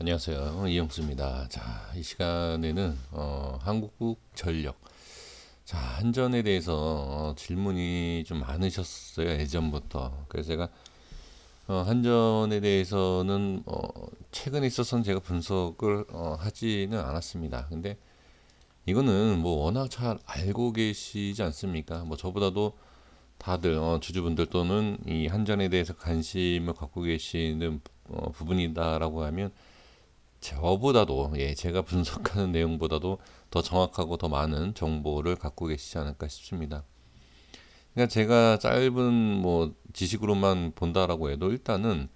안녕하세요. 이영수입니다. 자, 이 시간에는 한국전력 한전에 대해서 질문이 좀 많으셨어요. 예전부터. 그래서 제가 한전에 대해서는 최근에 있어서는 제가 분석을 하지는 않았습니다. 근데 이거는 뭐 워낙 잘 알고 계시지 않습니까? 뭐 저보다도 다들 주주분들 또는 이 한전에 대해서 관심을 갖고 계시는 부분이다라고 하면 저보다도 제가 분석하는 내용보다도 더 정확하고 더 많은 정보를 갖고 계시지 않을까 싶습니다. 그러니까 제가 짧은 뭐 지식으로만 본다라고 해도 일단은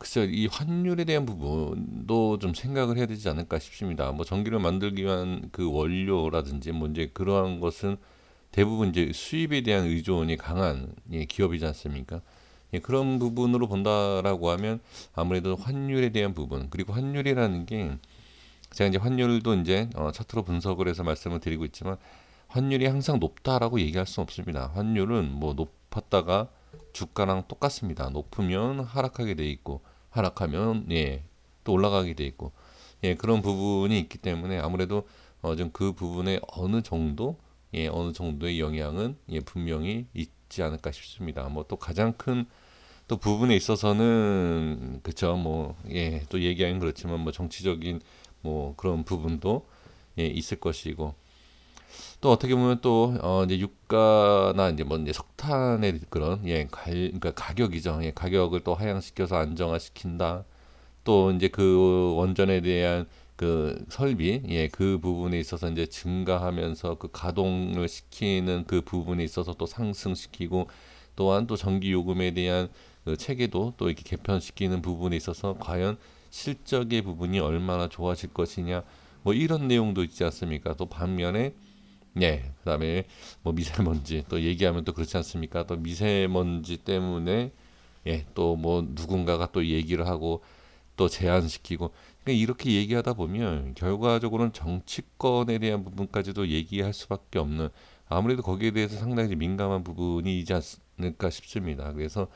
글쎄요, 이 환율에 대한 부분도 좀 생각을 해야 되지 않을까 싶습니다. 뭐 전기를 만들기 위한 그 원료라든지 뭐 이제 그러한 것은 대부분 이제 수입에 대한 의존이 강한 기업이지 않습니까? 그런 부분으로 본다라고 하면 아무래도 환율에 대한 부분, 그리고 환율이라는 게 제가 이제 환율도 이제 차트로 분석을 해서 말씀을 드리고 있지만 환율이 항상 높다라고 얘기할 수는 없습니다. 환율은 뭐 높았다가 주가랑 똑같습니다. 높으면 하락하게 돼 있고 하락하면 또 올라가게 돼 있고 그런 부분이 있기 때문에 아무래도 좀 그 부분에 어느 정도의 영향은 분명히 있지 않을까 싶습니다. 뭐 또 가장 큰 또 부분에 있어서는 그쵸 뭐 또 얘기하긴 그렇지만 뭐 정치적인 뭐 그런 부분도 있을 것이고 또 어떻게 보면 또 이제 유가나 이제 뭐 이제 석탄의 그런 그러니까 가격이죠. 가격을 또 하향시켜서 안정화시킨다. 또 이제 그 원전에 대한 그 설비, 그 부분에 있어서 이제 증가하면서 그 가동을 시키는 그 부분에 있어서 또 상승시키고 또한 또 전기 요금에 대한 그 체계도 또 이렇게 개편시키는 부분에 있어서 과연 실적의 부분이 얼마나 좋아질 것이냐 뭐 이런 내용도 있지 않습니까? 또 반면에 그다음에 뭐 미세먼지 또 얘기하면 또 그렇지 않습니까? 또 미세먼지 때문에 또 뭐 누군가가 또 얘기를 하고 또 제한시키고 그러니까 이렇게 얘기하다 보면 결과적으로는 정치권에 대한 부분까지도 얘기할 수밖에 없는 아무래도 거기에 대해서 상당히 민감한 부분이지 않을까 싶습니다. 그래서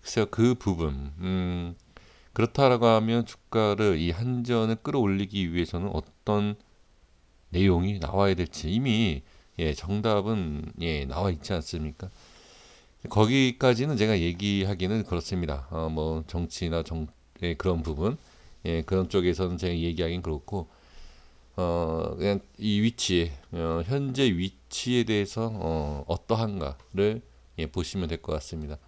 글쎄요 그 부분 그렇다라고 하면 주가를 이 한전을 끌어올리기 위해서는 어떤 내용이 나와야 될지 이미 정답은 나와 있지 않습니까? 거기까지는 제가 얘기하기는 그렇습니다. 뭐 정치나 그런 부분, 그런 쪽에서는 제가 얘기하기는 그렇고, 그냥 이 위치, 현재 위치에 대해서 어떠한가를 보시면 될 것 같습니다.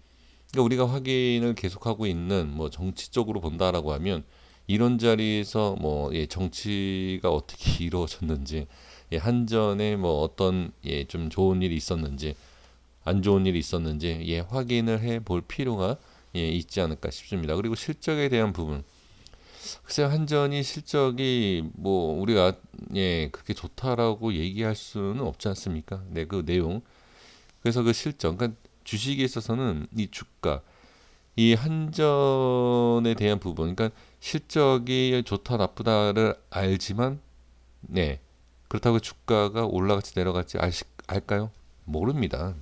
그러니까 우리가 확인을 계속하고 있는 뭐 정치적으로 본다라고 하면 이런 자리에서 뭐 정치가 어떻게 이루어졌는지, 한전에 뭐 어떤 좀 좋은 일이 있었는지 안 좋은 일이 있었는지 확인을 해 볼 필요가 있지 않을까 싶습니다. 그리고 실적에 대한 부분. 글쎄요, 한전이 실적이 뭐 우리가 그렇게 좋다라고 얘기할 수는 없지 않습니까? 네, 그 내용. 그래서 그 실적, 그러니까 주식에 있어서는 이 주가, 이 한전에 대한 부분, 그러니까 실적이 좋다 나쁘다를 알지만, 그렇다고 주가가 올라갈지 내려갈지 알까요? 모릅니다.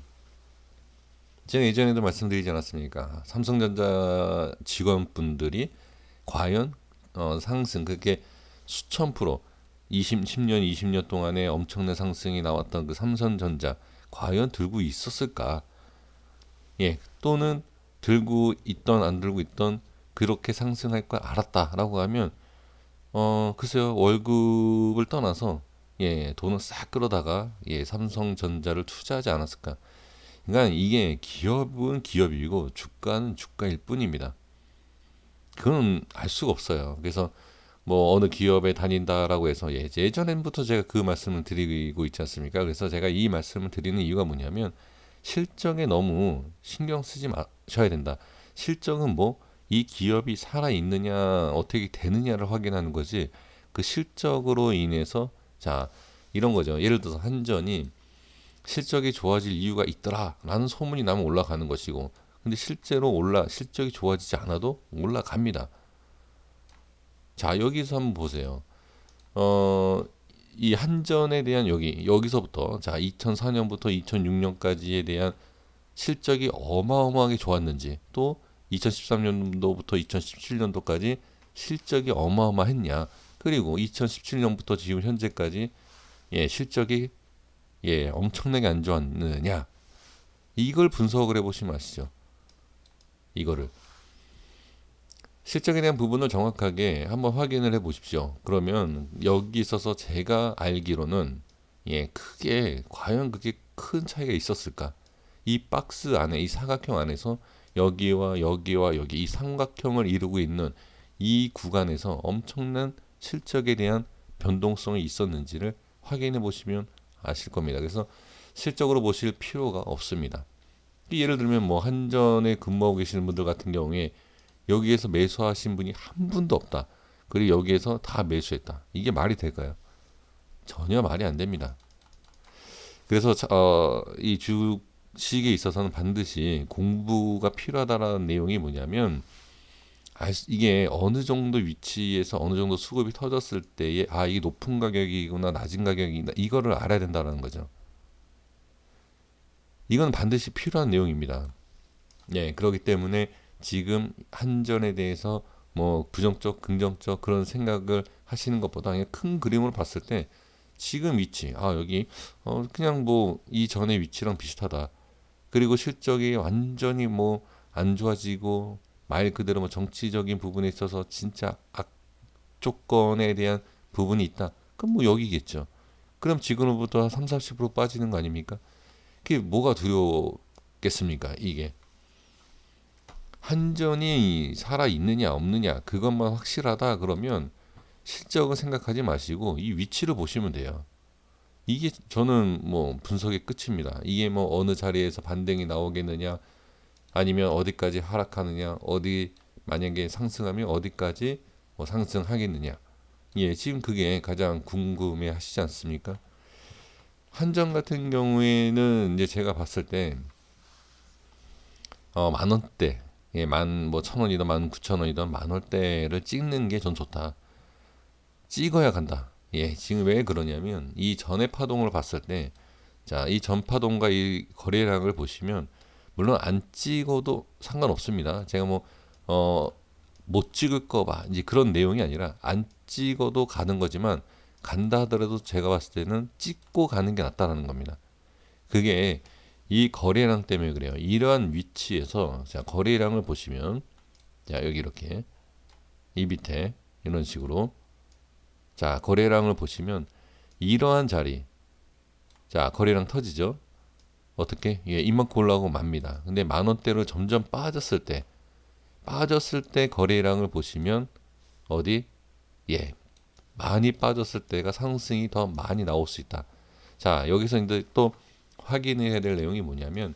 제가 예전에도 말씀드리지 않았습니까? 삼성전자 직원분들이 과연 상승 그게 수천 프로 10년 20년 동안에 엄청난 상승이 나왔던 그 삼성전자 과연 들고 있었을까? 또는 들고 있던 안 들고 있던 그렇게 상승할 걸 알았다라고 하면 글쎄요 월급을 떠나서 돈을 싹 끌어다가 삼성전자를 투자하지 않았을까? 그러니까 이게 기업은 기업이고 주가는 주가일 뿐입니다. 그건 알 수가 없어요. 그래서 뭐 어느 기업에 다닌다라고 해서 예전부터 제가 그 말씀을 드리고 있지 않습니까? 그래서 제가 이 말씀을 드리는 이유가 뭐냐면 실적에 너무 신경 쓰지 마셔야 된다. 실적은 뭐 이 기업이 살아 있느냐 어떻게 되느냐를 확인하는 거지. 그 실적으로 인해서 자 이런 거죠. 예를 들어서 한전이 실적이 좋아질 이유가 있더라라는 소문이 나면 올라가는 것이고 근데 실제로 실적이 좋아지지 않아도 올라갑니다. 자 여기서 한번 보세요. 어, 이 한전에 대한 여기서부터 자 2004년부터 2006년까지에 대한 실적이 어마어마하게 좋았는지 또 2013년도부터 2017년도까지 실적이 어마어마했냐. 그리고 2017년부터 지금 현재까지 실적이 엄청나게 안 좋았느냐. 이걸 분석을 해보시면 아시죠. 이거를. 실적에 대한 부분을 정확하게 한번 확인을 해 보십시오. 그러면 여기 있어서 제가 알기로는 크게 과연 그게 큰 차이가 있었을까? 이 박스 안에 이 사각형 안에서 여기와 여기와 여기 이 삼각형을 이루고 있는 이 구간에서 엄청난 실적에 대한 변동성이 있었는지를 확인해 보시면 아실 겁니다. 그래서 실적으로 보실 필요가 없습니다. 예를 들면 뭐 한전에 근무하고 계시는 분들 같은 경우에 여기에서 매수하신 분이 한 분도 없다. 그리고 여기에서 다 매수했다. 이게 말이 될까요? 전혀 말이 안 됩니다. 그래서 이 주식에 있어서는 반드시 공부가 필요하다라는 내용이 뭐냐면 이게 어느 정도 위치에서 어느 정도 수급이 터졌을 때에 이게 높은 가격이구나 낮은 가격이구나 이거를 알아야 된다는 거죠. 이건 반드시 필요한 내용입니다. 그렇기 때문에 지금 한전에 대해서 뭐 부정적, 긍정적 그런 생각을 하시는 것보다 그냥 큰 그림으로 봤을 때 지금 위치, 여기 그냥 뭐 이전의 위치랑 비슷하다. 그리고 실적이 완전히 뭐 안 좋아지고 말 그대로 뭐 정치적인 부분에 있어서 진짜 악조건에 대한 부분이 있다. 그럼 뭐 여기겠죠. 그럼 지금으로부터 3, 40% 빠지는 거 아닙니까? 그게 뭐가 두렵겠습니까? 이게. 한전이 살아 있느냐 없느냐 그것만 확실하다 그러면 실적은 생각하지 마시고 이 위치를 보시면 돼요. 이게 저는 뭐 분석의 끝입니다. 이게 뭐 어느 자리에서 반등이 나오겠느냐 아니면 어디까지 하락하느냐 어디 만약에 상승하면 어디까지 뭐 상승하겠느냐. 지금 그게 가장 궁금해 하시지 않습니까? 한전 같은 경우에는 이제 제가 봤을 때 만 원대 만 1,000원이든 19,000원이든 만 원대를 찍는 게 전 좋다. 찍어야 간다. 지금 왜 그러냐면 이 전의 파동을 봤을 때, 자, 이 전 파동과 이 거래량을 보시면 물론 안 찍어도 상관없습니다. 제가 못 찍을 거 봐. 이제 그런 내용이 아니라 안 찍어도 가는 거지만 간다 하더라도 제가 봤을 때는 찍고 가는 게 낫다라는 겁니다. 그게 이 거래량 때문에 그래요. 이러한 위치에서 자, 거래량을 보시면 자, 여기 이렇게 이 밑에 이런 식으로 자, 거래량을 보시면 이러한 자리 자, 거래량 터지죠. 어떻게? 이만큼 올라오고 맙니다. 근데 만 원대로 점점 빠졌을 때 거래량을 보시면 어디? 많이 빠졌을 때가 상승이 더 많이 나올 수 있다. 자, 여기서 이제 또 확인해야 될 내용이 뭐냐면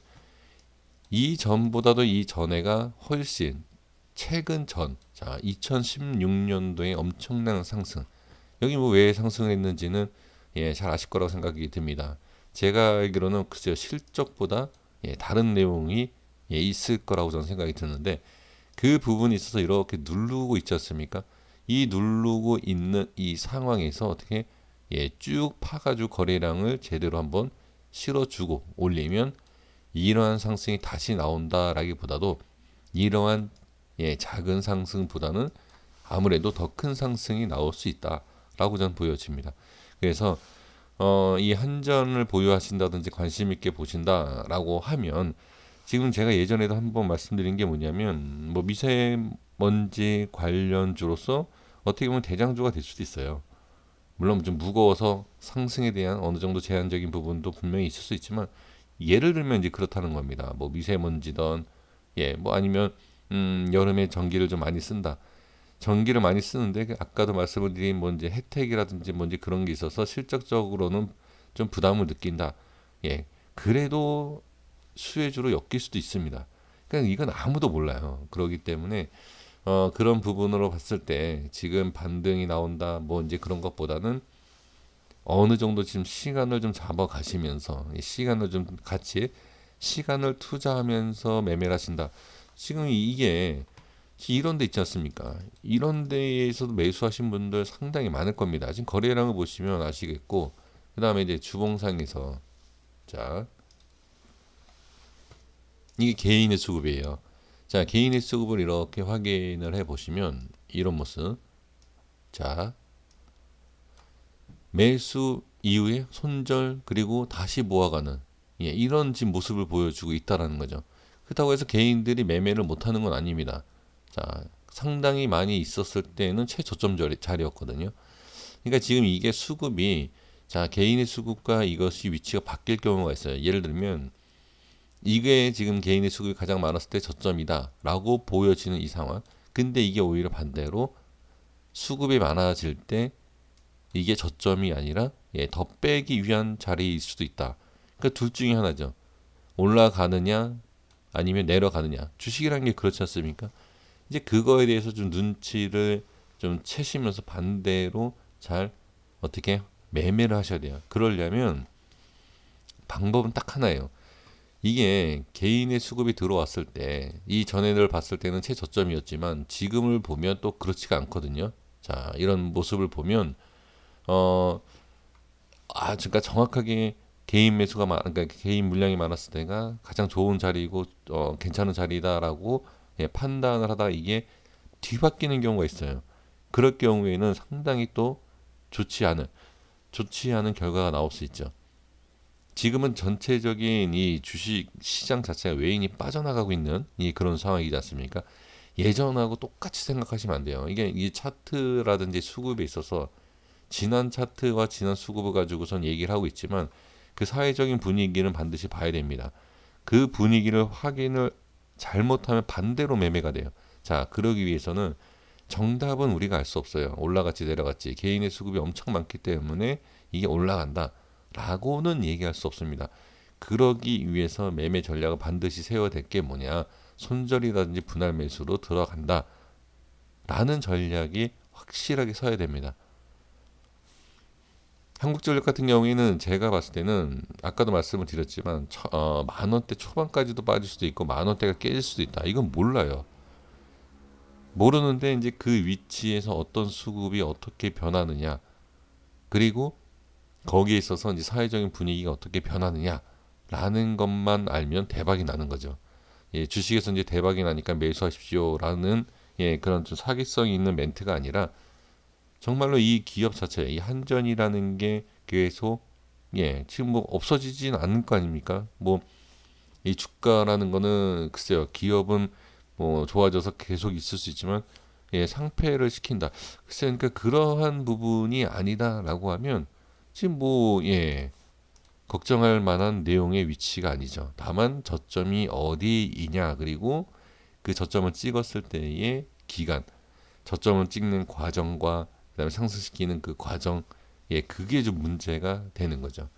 이 전보다도 이 전해가 훨씬 최근 전, 자 2016년도에 엄청난 상승. 여기 뭐 왜 상승했는지는 잘 아실 거라고 생각이 듭니다. 제가 알기로는 글쎄요 실적보다 다른 내용이 있을 거라고 저는 생각이 드는데 그 부분이 있어서 이렇게 누르고 있지 않습니까? 이 누르고 있는 이 상황에서 어떻게 쭉 파가지고 거래량을 제대로 한번 실어주고 올리면 이러한 상승이 다시 나온다라기보다도 이러한 작은 상승보다는 아무래도 더 큰 상승이 나올 수 있다라고 저는 보여집니다. 그래서 이 한전을 보유하신다든지 관심 있게 보신다라고 하면 지금 제가 예전에도 한번 말씀드린 게 뭐냐면 뭐 미세먼지 관련주로서 어떻게 보면 대장주가 될 수도 있어요. 물론 좀 무거워서 상승에 대한 어느 정도 제한적인 부분도 분명히 있을 수 있지만 예를 들면 이제 그렇다는 겁니다. 뭐 미세먼지든 뭐 아니면 여름에 전기를 좀 많이 쓴다. 전기를 많이 쓰는데 아까도 말씀을 드린 뭐 이제 혜택이라든지 뭔지 그런 게 있어서 실적적으로는 좀 부담을 느낀다. 그래도 수혜주로 엮일 수도 있습니다. 그러니까 이건 아무도 몰라요. 그렇기 때문에 그런 부분으로 봤을 때 지금 반등이 나온다 뭐 이제 그런 것보다는 어느 정도 지금 시간을 좀 잡아 가시면서 이 시간을 좀 같이 시간을 투자하면서 매매를 하신다. 지금 이게 이런 데 있지 않습니까? 이런 데에서도 매수하신 분들 상당히 많을 겁니다. 지금 거래량을 보시면 아시겠고 그 다음에 이제 주봉상에서 자 이게 개인의 수급이에요. 자, 개인의 수급을 이렇게 확인을 해 보시면 이런 모습. 자, 매수 이후에 손절 그리고 다시 모아가는 이런 지금 모습을 보여주고 있다라는 거죠. 그렇다고 해서 개인들이 매매를 못하는 건 아닙니다. 자, 상당히 많이 있었을 때는 최저점 자리였거든요. 그러니까 지금 이게 수급이 자 개인의 수급과 이것이 위치가 바뀔 경우가 있어요. 예를 들면 이게 지금 개인의 수급이 가장 많았을 때 저점이다라고 보여지는 이 상황. 근데 이게 오히려 반대로 수급이 많아질 때 이게 저점이 아니라 더 빼기 위한 자리일 수도 있다. 그러니까 둘 중에 하나죠. 올라가느냐 아니면 내려가느냐. 주식이라는 게 그렇지 않습니까? 이제 그거에 대해서 좀 눈치를 좀 채시면서 반대로 잘 어떻게 매매를 하셔야 돼요. 그러려면 방법은 딱 하나예요. 이게 개인의 수급이 들어왔을 때 이 전해를 봤을 때는 최저점이었지만 지금을 보면 또 그렇지가 않거든요. 자, 이런 모습을 보면 그러니까 정확하게 개인 매수가 그러니까 개인 물량이 많았을 때가 가장 좋은 자리이고 괜찮은 자리다라고 판단을 하다 이게 뒤바뀌는 경우가 있어요. 그럴 경우에는 상당히 또 좋지 않은 결과가 나올 수 있죠. 지금은 전체적인 이 주식 시장 자체가 외인이 빠져나가고 있는 그런 상황이지 않습니까? 예전하고 똑같이 생각하시면 안 돼요. 이게 이 차트라든지 수급에 있어서 지난 차트와 지난 수급을 가지고선 얘기를 하고 있지만 그 사회적인 분위기는 반드시 봐야 됩니다. 그 분위기를 확인을 잘못하면 반대로 매매가 돼요. 자, 그러기 위해서는 정답은 우리가 알 수 없어요. 올라갔지 내려갔지. 개인의 수급이 엄청 많기 때문에 이게 올라간다. 라고는 얘기할 수 없습니다. 그러기 위해서 매매 전략을 반드시 세워야 될 게 뭐냐. 손절이라든지 분할 매수로 들어간다. 라는 전략이 확실하게 서야 됩니다. 한국전력 같은 경우에는 제가 봤을 때는 아까도 말씀을 드렸지만 만 원대 초반까지도 빠질 수도 있고 만 원대가 깨질 수도 있다. 이건 몰라요. 모르는데 이제 그 위치에서 어떤 수급이 어떻게 변하느냐 그리고 거기에 있어서 이제 사회적인 분위기가 어떻게 변하느냐라는 것만 알면 대박이 나는 거죠. 주식에서 이제 대박이 나니까 매수하십시오라는 그런 좀 사기성이 있는 멘트가 아니라 정말로 이 기업 자체, 이 한전이라는 게 계속 지금 뭐 없어지진 않을 거 아닙니까? 뭐 이 주가라는 거는 글쎄요, 기업은 뭐 좋아져서 계속 있을 수 있지만 상폐를 시킨다. 글쎄, 그러니까 그러한 부분이 아니다라고 하면 지금 뭐 걱정할 만한 내용의 위치가 아니죠. 다만 저점이 어디이냐 그리고 그 저점을 찍었을 때의 기간, 저점을 찍는 과정과 그다음에 상승시키는 그 과정, 그게 좀 문제가 되는 거죠.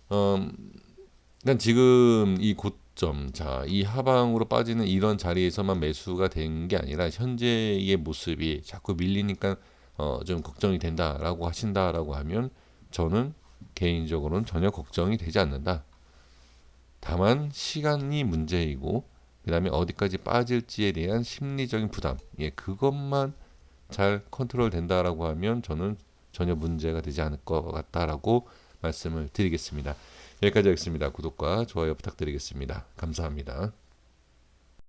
그러니까 지금 이 고점, 자, 이 하방으로 빠지는 이런 자리에서만 매수가 된 게 아니라 현재의 모습이 자꾸 밀리니까 좀 걱정이 된다라고 하신다라고 하면 저는 개인적으로는 전혀 걱정이 되지 않는다. 다만 시간이 문제이고 그다음에 어디까지 빠질지에 대한 심리적인 부담, 그것만 잘 컨트롤 된다라고 하면 저는 전혀 문제가 되지 않을 것 같다라고 말씀을 드리겠습니다. 여기까지 하겠습니다. 구독과 좋아요 부탁드리겠습니다. 감사합니다.